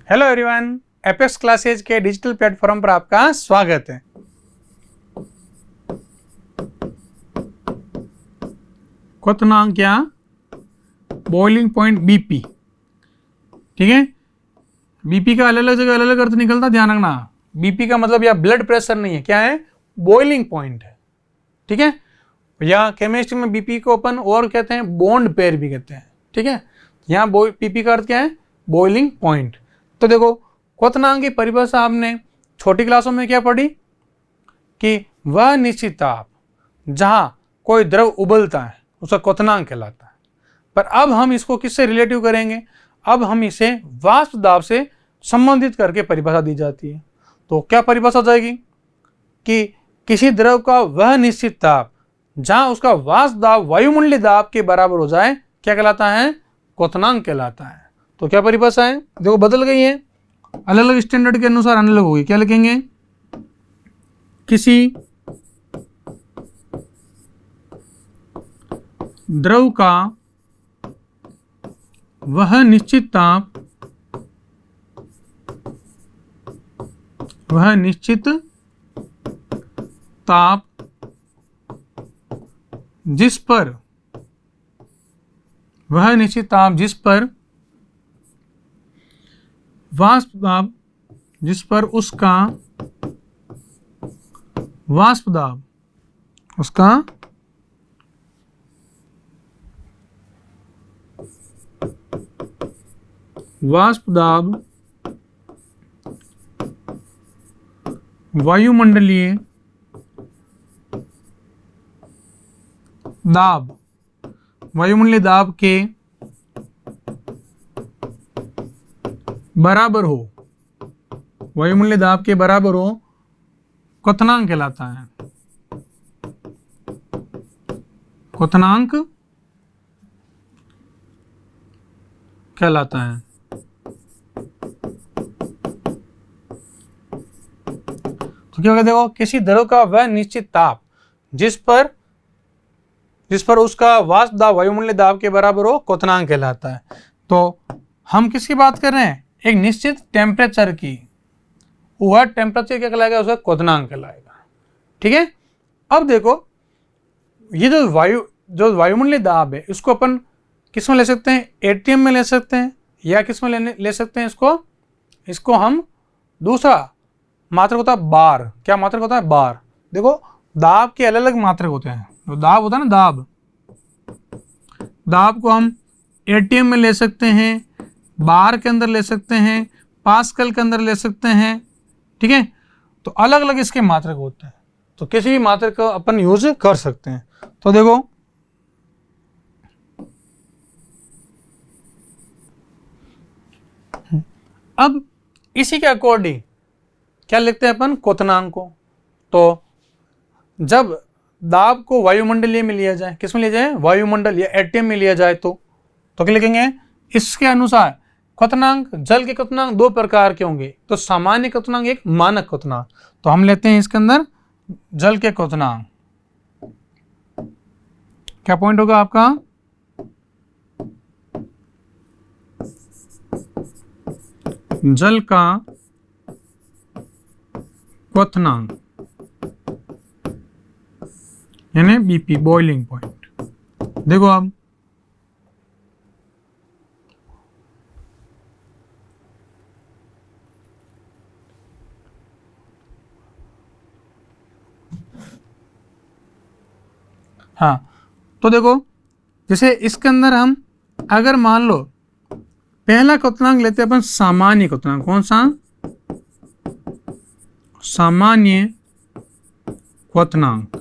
Hello everyone, apex classes के digital platform पर आपका स्वागत है। क्वथनांक या बॉइलिंग पॉइंट बीपी, ठीक है। बीपी का अलग अलग जगह अलग अलग अर्थ निकलता, ध्यान रखना। बीपी का मतलब या ब्लड प्रेशर नहीं है, क्या है? बॉइलिंग पॉइंट है, ठीक है। या केमिस्ट्री में बीपी को अपन और कहते हैं बॉन्ड पेयर भी कहते हैं, ठीक है। यहाँ बीपी का अर्थ क्या है? Boiling point. तो देखो, क्वथनांक की परिभाषा आपने छोटी क्लासों में क्या पढ़ी कि वह निश्चित ताप जहां कोई द्रव उबलता है उसका क्वथनांक कहलाता है। पर अब हम इसको किससे रिलेटिव करेंगे? अब हम इसे वाष्प दाब से संबंधित करके परिभाषा दी जाती है। तो क्या परिभाषा हो जाएगी कि किसी द्रव का वह निश्चित ताप जहां उसका वाष्प दाब वायुमंडलीय दाब के बराबर हो जाए क्या कहलाता है? क्वथनांक कहलाता है। तो क्या परिभाषा है? देखो बदल गई है, अलग अलग स्टैंडर्ड के अनुसार अलग होगी। क्या लिखेंगे? किसी द्रव का वह निश्चित ताप जिस पर वाष्प दाब उसका वाष्प दाब वायुमंडलीय दाब के बराबर हो, क्वथनांक कहलाता है। तो क्या कहते हो? किसी द्रव का वह निश्चित ताप जिस पर उसका वाष्प दाब वायुमंडलीय दाब के बराबर हो, क्वथनांक कहलाता है। तो हम किसकी बात कर रहे हैं? एक निश्चित टेम्परेचर की। वह टेम्परेचर क्या कहलाएगा? उसका क्वथनांक कहलाएगा, ठीक है। अब देखो, ये जो वायुमंडलीय दाब है इसको अपन किस में ले सकते हैं? एटीएम में ले सकते हैं, या किस में ले सकते हैं इसको हम दूसरा मात्रक होता है बार। क्या मात्रक होता है? बार। देखो, दाब के अलग अलग मात्रक होते हैं। जो दाब होता है ना, दाब को हम एटीएम में ले सकते हैं, बार के अंदर ले सकते हैं, पास्कल के अंदर ले सकते हैं, ठीक है। तो अलग अलग इसके मात्रक होते हैं, तो किसी भी मात्रक का अपन यूज कर सकते हैं। तो देखो, अब इसी के अकॉर्डिंग क्या लिखते हैं अपन? क्वथनांक को। तो जब दाब को वायुमंडलीय में लिया जाए, किस में लिया जाए? वायुमंडल या एटीएम में लिया जाए तो क्या लिखेंगे? इसके अनुसार क्वथनांक, जल के क्वथनांक दो प्रकार के होंगे। तो सामान्य क्वथनांक, एक मानक क्वथनांक। तो हम लेते हैं इसके अंदर जल के क्वथनांक। क्या पॉइंट होगा आपका? जल का क्वथनांक यानी बीपी, बॉइलिंग पॉइंट। देखो अब हाँ, तो देखो, जैसे इसके अंदर हम अगर मान लो पहला क्वथनांक लेते हैं अपन सामान्य क्वथनांक। कौन सा? सामान्य क्वथनांक।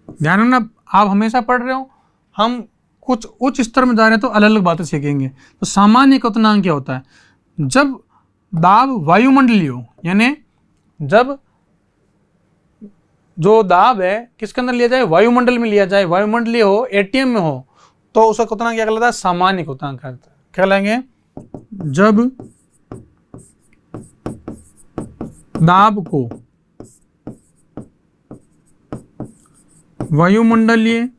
ध्यान रखना, आप हमेशा पढ़ रहे हो, हम कुछ उच्च स्तर में जा रहे हैं तो अलग अलग बातें सीखेंगे। तो सामान्य क्वथनांक क्या होता है? जब दाब वायुमंडलीय हो, यानी जब जो दाब है किसके अंदर लिया जाए? वायुमंडल में लिया जाए, वायुमंडलीय हो, एटीएम में हो, तो उसका क्वथनांक क्या कहलाता है? सामान्य क्वथनांक कहलाता है। क्या कहलाएंगे? जब दाब को वायुमंडलीय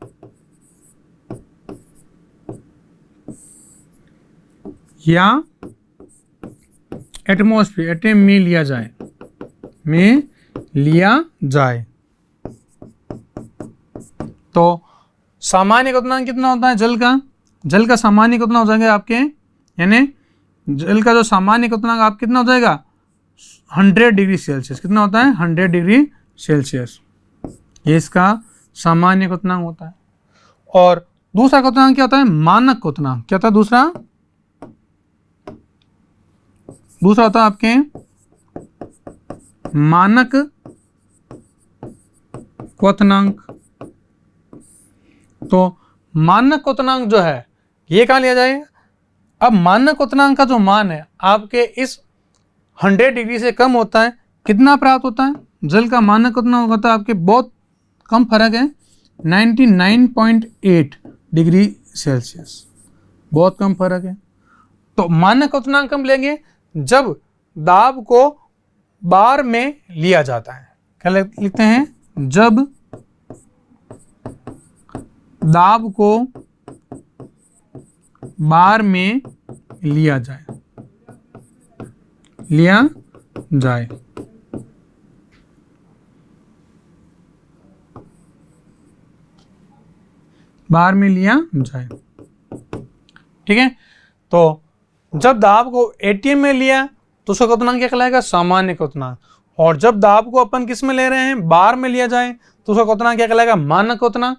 या एटमॉस्फेयर, एटम में लिया जाए, में लिया जाए। तो सामान्य क्वथनांक कितना होता है जल का? जल का सामान्य कितना हो जाएगा आपके, यानी जल का जो सामान्य क्वथनांक आप कितना हो जाएगा 100 डिग्री सेल्सियस। कितना होता है 100 डिग्री सेल्सियस, ये इसका सामान्य क्वथनांक होता है। और दूसरा क्वथनांक क्या होता है मानक क्वथनांक। क्या होता है दूसरा? दूसरा होता है आपके मानक क्वथनांक। तो मानक क्वथनांक जो है ये कहाँ लिया जाएगा? अब मानक क्वथनांक का जो मान है आपके इस 100 डिग्री से कम होता है, कितना प्राप्त होता है? जल का मानक क्वथनांक होता है आपके बहुत कम फर्क है 99.8 डिग्री सेल्सियस, बहुत कम फर्क है। तो मानक क्वथनांक हम लेंगे जब दाब को बार में लिया जाता है। क्या लिखते हैं? जब दाब को बार में लिया जाए, लिया जाए। बार में लिया जाए, ठीक है। तो जब दाब को एटीएम में लिया तो उसका क्वथनांक क्या कहलाएगा? सामान्य क्वथनांक। और जब दाब को अपन किस में ले रहे हैं? बार में लिया जाए तो उसका क्वथनांक क्या कहलाएगा? मानक क्वथनांक।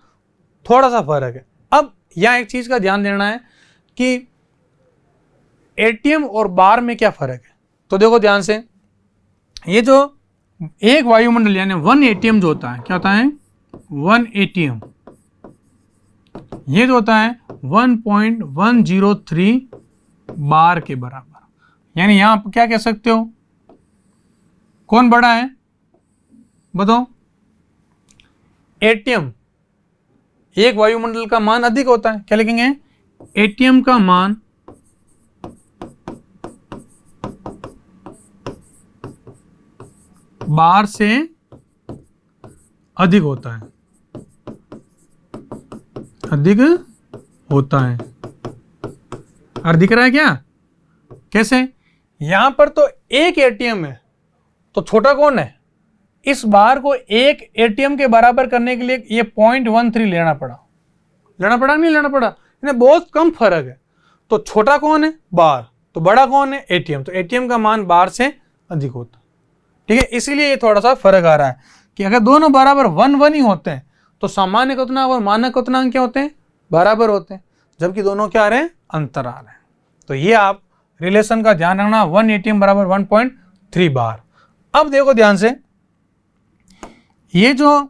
थोड़ा सा फर्क है। अब यहाँ एक चीज का ध्यान देना है कि एटीएम और बार में क्या फर्क है। तो देखो ध्यान से, ये जो एक वायुमंडल यानी 1 एटीएम जो होता है, क्या होता है 1 एटीएम, ये जो होता है 1.103 बार के बराबर। यानी यहां आप क्या कह सकते हो, कौन बड़ा है बताओ? एटीएम, एक वायुमंडल का मान अधिक होता है, क्या लिखेंगे? एटीएम का मान बार से अधिक होता है, अधिक होता है। और दिख रहा है क्या? कैसे? यहां पर तो एक एटीएम है, तो छोटा कौन है? इस बार को एक एटीएम के बराबर करने के लिए ये 0.13 लेना पड़ा। लेना पड़ा नहीं लेना पड़ा? इन्हें बहुत कम फर्क है। तो छोटा कौन है? बार। तो बड़ा कौन है? एटीएम। तो एटीएम का मान बार से अधिक होता है, ठीक है। इसीलिए ये थोड़ा सा फर्क आ रहा है कि अगर दोनों बराबर 1 ही होते हैं तो सामान्य क्वथनांक और मानक क्वथनांक क्या होते हैं? बराबर होते हैं, जबकि दोनों क्या आ रहे हैं? अंतर आ रहे हैं। तो ये आप रिलेशन का ध्यान रखना, 1 एटीएम बराबर 1.3 बार। अब देखो ध्यान से, ये जो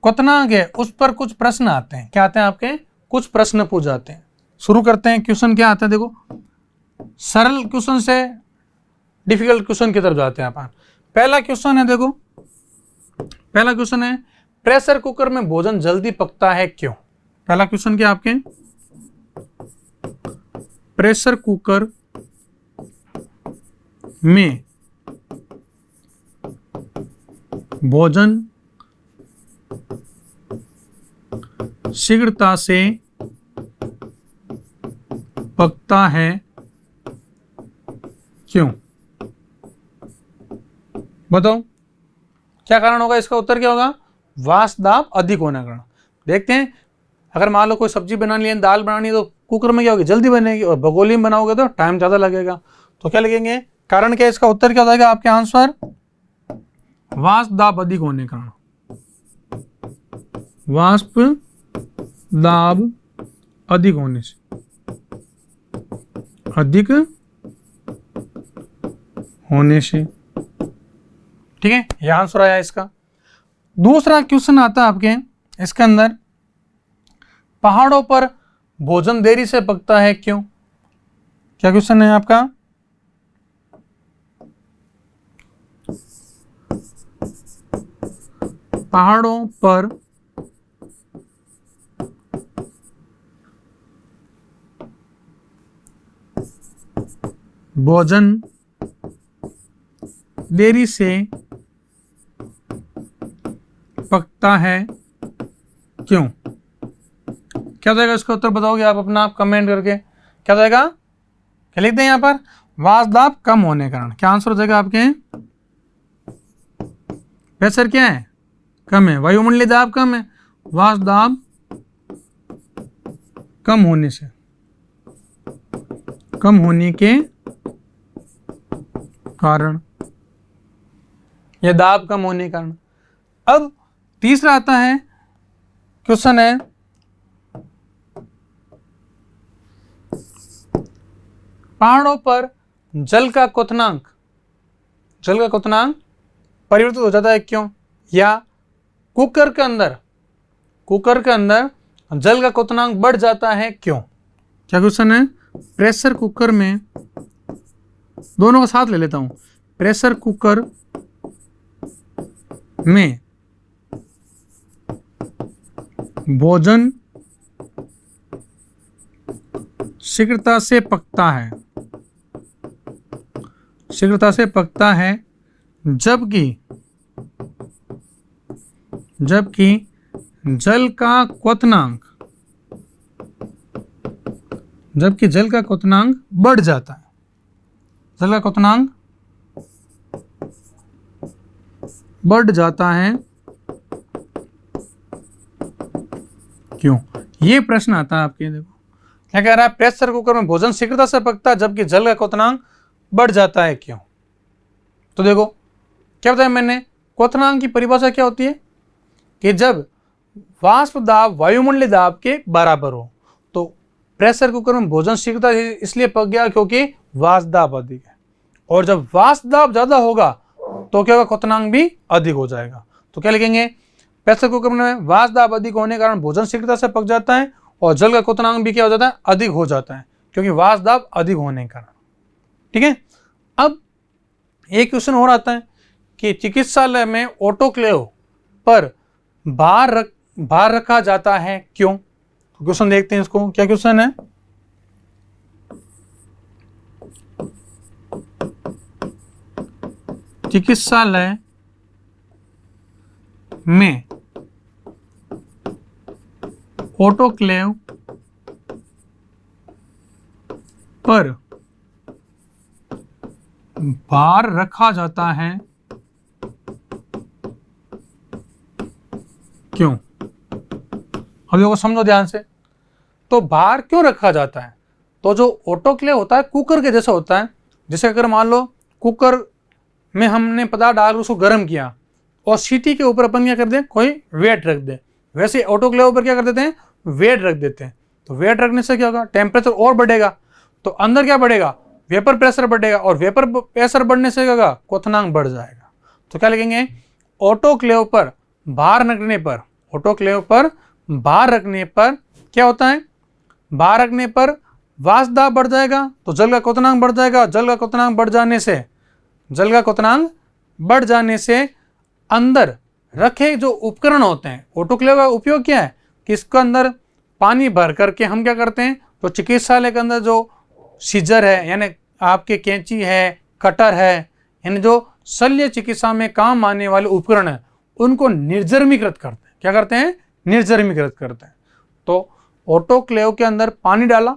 क्वथनांक है उस पर कुछ प्रश्न आते हैं। क्या आते हैं आपके? कुछ प्रश्न पूछ जाते हैं। शुरू करते हैं। क्वेश्चन क्या आता है देखो, सरल क्वेश्चन से डिफिकल्ट क्वेश्चन की तरफ जाते हैं अपन। पहला क्वेश्चन है देखो, पहला क्वेश्चन है प्रेशर कुकर में भोजन जल्दी पकता है क्यों? पहला क्वेश्चन क्या आपके? प्रेशर कुकर में भोजन शीघ्रता से पकता है क्यों? बताओ क्या कारण होगा? इसका उत्तर क्या होगा? वाष्प दाब अधिक होने का कारण। देखते हैं, अगर मान लो कोई सब्जी बनानी है, दाल बनानी है, तो कुकर में क्या होगी? जल्दी बनेगी, और भगोली में बनाओगे तो टाइम ज्यादा लगेगा। तो क्या लिखेंगे? कारण क्या? इसका उत्तर क्या हो जाएगा आपके आंसर? वाष्प दाब अधिक होने का कारण। वाष्प दाब अधिक होने से, अधिक होने से, ठीक है, यह आंसर आया इसका। दूसरा क्वेश्चन आता है आपके इसके अंदर, पहाड़ों पर भोजन देरी से पकता है क्यों? क्या क्वेश्चन है आपका? पहाड़ों पर भोजन देरी से पकता है क्यों? क्या जाएगा इसका उत्तर? बताओगे आप अपना, आप कमेंट करके। क्या जाएगा? क्या लिखते हैं यहाँ पर? वाष्प दाब कम होने के कारण। क्या आंसर हो जाएगा आपके? प्रेशर क्या है? कम है। वायुमंडलीय दाब कम है, वाष्प दाब कम होने से, कम होने के कारण, यह दाब कम होने के कारण। अब तीसरा आता है, क्वेश्चन है पहाड़ों पर जल का क्वथनांक, जल का क्वथनांक परिवर्तित हो जाता है क्यों? या कुकर के अंदर जल का क्वथनांक बढ़ जाता है क्यों? क्या क्वेश्चन है? प्रेशर कुकर में, दोनों को साथ ले लेता हूं, प्रेशर कुकर में भोजन शीघ्रता से पकता है, शीघ्रता से पकता है, जबकि जल का क्वथनांक, जबकि जल का क्वथनांक बढ़ जाता है, जल का क्वथनांक बढ़ जाता है क्यों? ये प्रश्न आता है आपके। देखो क्या कह रहा है, प्रेशर कुकर में भोजन शीघ्रता से पकता है जबकि जल का क्वथनांक बढ़ जाता है क्यों? तो देखो क्या बताया मैंने, क्वथनांक की परिभाषा क्या होती है कि जब वाष्प दाब वायुमंडलीय दाब के बराबर हो। तो प्रेशर कुकर में भोजन शीघ्रता इसलिए पक गया क्योंकि वाष्प दाब अधिक है, और जब वाष्प दाब ज्यादा होगा तो क्या होगा, क्वथनांक भी अधिक हो जाएगा। तो क्या लिखेंगे, प्रेशर कुकर में वाष्प दाब अधिक होने के कारण भोजन शीघ्रता से पक जाता है और जल का क्वथनांक भी क्या हो जाता है, अधिक हो जाता है, क्योंकि वाष्प दाब अधिक होने के कारण। ठीक है। अब एक क्वेश्चन और आता है कि चिकित्सालय में ऑटोक्लेव पर भार रखा जाता है क्यों? तो क्वेश्चन देखते हैं इसको, क्या क्वेश्चन है, चिकित्सालय में ऑटोक्लेव पर भार रखा जाता है क्यों? अब देखो समझो ध्यान से, तो भार क्यों रखा जाता है? तो जो ऑटोक्लेव होता है कुकर के जैसा होता है। जैसे अगर मान लो कुकर में हमने पदार्थ डाल उसको गर्म किया और सीटी के ऊपर अपन क्या कर दें, कोई वेट रख दे, वैसे ऑटोक्लेव पर क्या कर देते हैं, वेट रख देते हैं। तो वेट रखने से क्या होगा, टेम्परेचर और बढ़ेगा, तो अंदर क्या बढ़ेगा, वेपर प्रेशर बढ़ेगा, और वेपर प्रेशर बढ़ने से क्या होगा, क्वथनांक बढ़ जाएगा। तो क्या लिखेंगे, ऑटोक्लेव पर भार रखने पर, ऑटोक्लेव पर भार रखने पर क्या होता है, भार रखने पर वाष्प दाब बढ़ जाएगा तो जल का क्वथनांक बढ़ जाएगा। जल का क्वथनांक बढ़ जाने से, जल का क्वथनांक बढ़ जाने से अंदर रखे जो उपकरण होते हैं, ऑटोक्लेव का उपयोग क्या है कि इसके अंदर पानी भर करके हम क्या करते हैं, तो चिकित्सालय के अंदर जो सीजर है, यानी आपके कैंची है, कटर है, यानी जो शल्य चिकित्सा में काम आने वाले उपकरण है, उनको निर्जमीकृत करते हैं। क्या करते हैं, निर्जमीकृत करते हैं। तो ऑटोक्लेव के अंदर पानी डाला,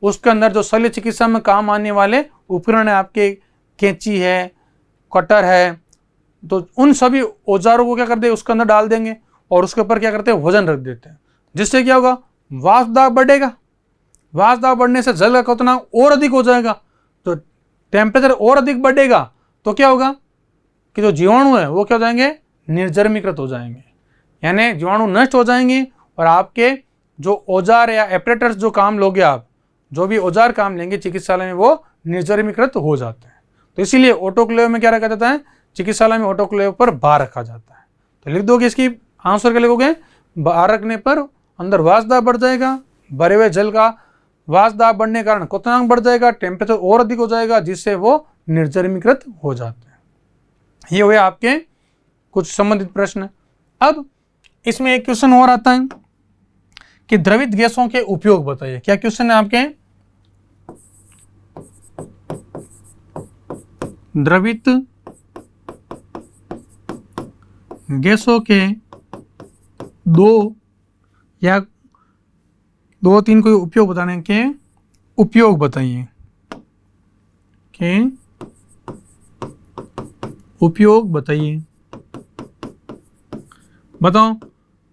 उसके अंदर जो शल्य चिकित्सा में काम आने वाले उपकरण है, आपके कैंची है, कटर है, तो उन सभी औजारों को क्या करते हैं, उसके अंदर डाल देंगे और उसके ऊपर क्या करते हैं, वजन रख देते हैं। जिससे क्या होगा, वाष्प दाब बढ़ेगा, वाष्प दाब बढ़ने से जल का क्वथनांक और अधिक हो जाएगा, तो टेम्परेचर और अधिक बढ़ेगा, तो क्या होगा कि जो जीवाणु है वो क्या हो जाएंगे, निर्जमीकृत हो जाएंगे, यानी जीवाणु नष्ट हो जाएंगे, और आपके जो औजार या एपरेटर्स जो काम लोगे, आप जो भी औजार काम लेंगे चिकित्सालय में, वो निर्जमीकृत हो जाते हैं। तो इसीलिए ऑटोक्लेव में क्या रखा जाता है, चिकित्सालय में ऑटोक्लेव पर भार रखा जाता है। तो लिख दोगे, इसकी आंसर क्या लिखोगे, भार रखने पर अंदर वाष्प दाब बढ़ जाएगा, भरे हुए जल का वाष्प दाब बढ़ने के कारण क्वथनांक बढ़ जाएगा, टेम्परेचर और अधिक हो जाएगा, जिससे वो निर्जमीकृत हो जाते हैं। ये हुए आपके कुछ संबंधित प्रश्न। अब इसमें एक क्वेश्चन और आता है कि द्रवित गैसों के उपयोग बताइए। क्या क्वेश्चन है आपके, द्रवित गैसों के दो तीन कोई उपयोग बताने के उपयोग बताइए। के उपयोग बताइए। बताओ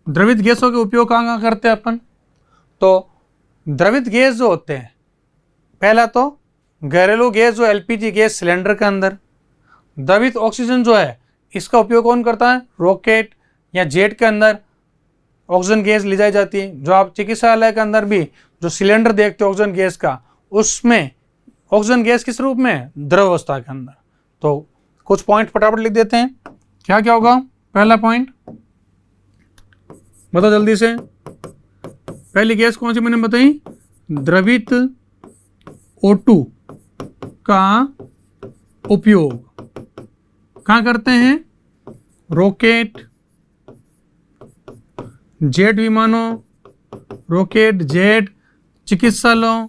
द्रवित गैसों के उपयोग कहाँ कहाँ करते हैं अपन? तो द्रवित गैस जो होते हैं, पहला तो घरेलू गैस जो एलपीजी गैस सिलेंडर के अंदर, द्रवित ऑक्सीजन जो है इसका उपयोग कौन करता है? रॉकेट या जेट के अंदर ऑक्सीजन गैस ले जाई जाती है। जो आप चिकित्सालय के अंदर भी जो सिलेंडर देखते हो ऑक्सीजन गैस का, उसमें ऑक्सीजन गैस किस रूप में? द्रव अवस्था के अंदर। तो कुछ पॉइंट फटाफट लिख देते हैं। क्या क्या होगा? पहला पॉइंट बताओ जल्दी से। पहली गैस कौन सी मैंने बताई? द्रवित O2 का उपयोग कहाँ करते हैं? रॉकेट, जेट विमानों, रॉकेट, जेट, चिकित्सालयों,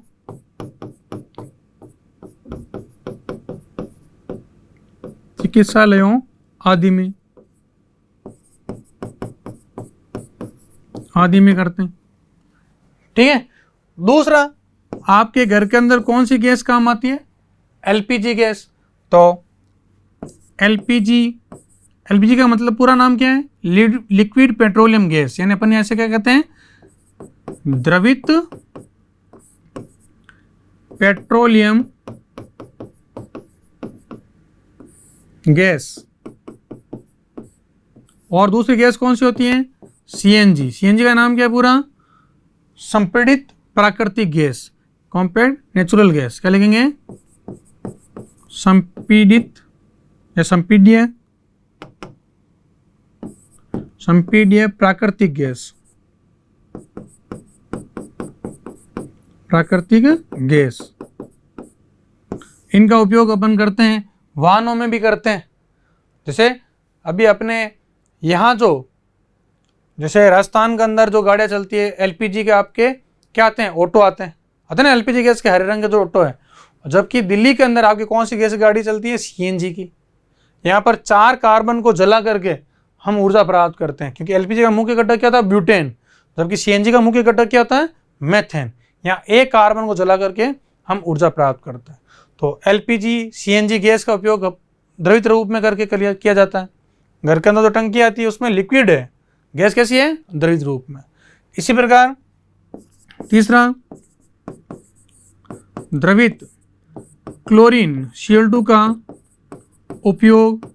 आदि में करते हैं। ठीक है। दूसरा, आपके घर के अंदर कौन सी गैस काम आती है? LPG gas. तो एलपीजी का मतलब पूरा नाम क्या है? लिक्विड पेट्रोलियम गैस, यानी अपन ऐसे क्या कहते हैं? द्रवित पेट्रोलियम गैस। और दूसरी गैस कौन सी होती है? सीएनजी। सीएनजी का नाम क्या है पूरा? संपीड़ित प्राकृतिक गैस, कॉम्पैक्ट नेचुरल गैस। क्या लिखेंगे? संपीड़ित या संपीड्य प्राकृतिक गैस, इनका उपयोग अपन करते हैं, वाहनों में भी करते हैं। जैसे अभी अपने यहाँ जैसे राजस्थान के अंदर जो गाड़ियाँ चलती है एलपीजी के, आपके क्या आते हैं? ऑटो आते हैं ना एलपीजी गैस के, हरे रंग के जो ऑटो है। जबकि दिल्ली के अंदर आपकी कौन सी गैस गाड़ी चलती है? सीएनजी की। यहाँ पर 4 कार्बन को जला करके हम ऊर्जा प्राप्त करते हैं, क्योंकि एलपीजी का मुख्य घटक क्या था? ब्यूटेन। जबकि सीएनजी का मुख्य घटक क्या होता है? मेथेन। यहाँ एक कार्बन को जला करके हम ऊर्जा प्राप्त करते हैं। तो एलपीजी सीएनजी गैस का उपयोग द्रवित रूप में करके किया जाता है। घर के अंदर जो टंकी आती है उसमें लिक्विड है, गैस कैसी है? द्रवित रूप में। इसी प्रकार तीसरा, द्रवित क्लोरीन Cl2 का उपयोग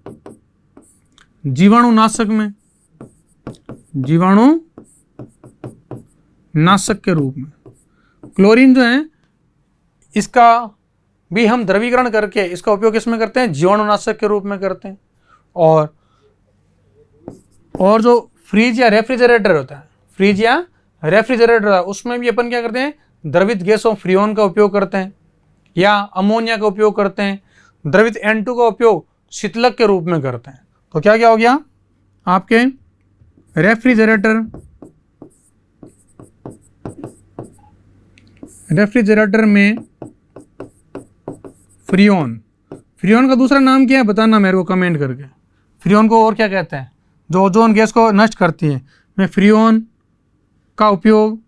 जीवाणुनाशक के रूप में। क्लोरीन जो है इसका भी हम द्रवीकरण करके इसका उपयोग किसमें करते हैं? जीवाणुनाशक के रूप में करते हैं। और जो फ्रिज या रेफ्रिजरेटर होता है, उसमें भी अपन क्या करते हैं? द्रवित गैसों फ्रीऑन का उपयोग करते हैं या अमोनिया का उपयोग करते हैं। द्रवित N2 का उपयोग शीतलक के रूप में करते हैं। तो क्या क्या हो गया? आपके रेफ्रिजरेटर में फ्रीऑन का दूसरा नाम क्या है? बताना मेरे को कमेंट करके। फ्रीऑन को और क्या कहते हैं? जो ओजोन गैस को नष्ट करती है, में फ्रीऑन का उपयोग,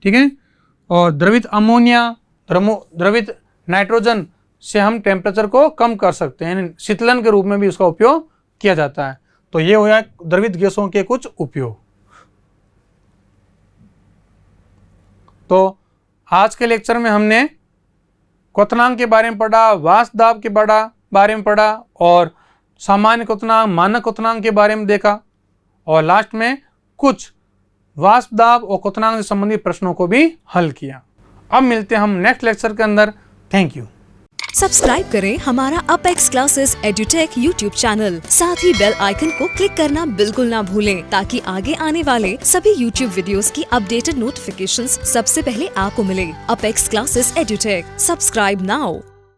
ठीक है। और द्रवित अमोनिया, द्रवित नाइट्रोजन से हम टेम्परेचर को कम कर सकते हैं, यानी शीतलन के रूप में भी उसका उपयोग किया जाता है। तो ये हो गया द्रवित गैसों के कुछ उपयोग। तो आज के लेक्चर में हमने क्वथनांक के बारे में पढ़ा, वाष्प दाब के बारे में पढ़ा, और सामान्य क्वथनांक, मानक क्वथनांक के बारे में देखा, और लास्ट में कुछ वाष्प दाब और क्वथनांक से संबंधित प्रश्नों को भी हल किया। अब मिलते हैं हम नेक्स्ट लेक्चर के अंदर। Thank you. सब्सक्राइब करें हमारा Apex classes edutech YouTube channel, साथ ही बेल आइकन को क्लिक करना बिल्कुल ना भूलें, ताकि आगे आने वाले सभी यूट्यूब वीडियोस की अपडेटेड नोटिफिकेशंस सबसे पहले आपको मिले। Apex classes edutech, subscribe now.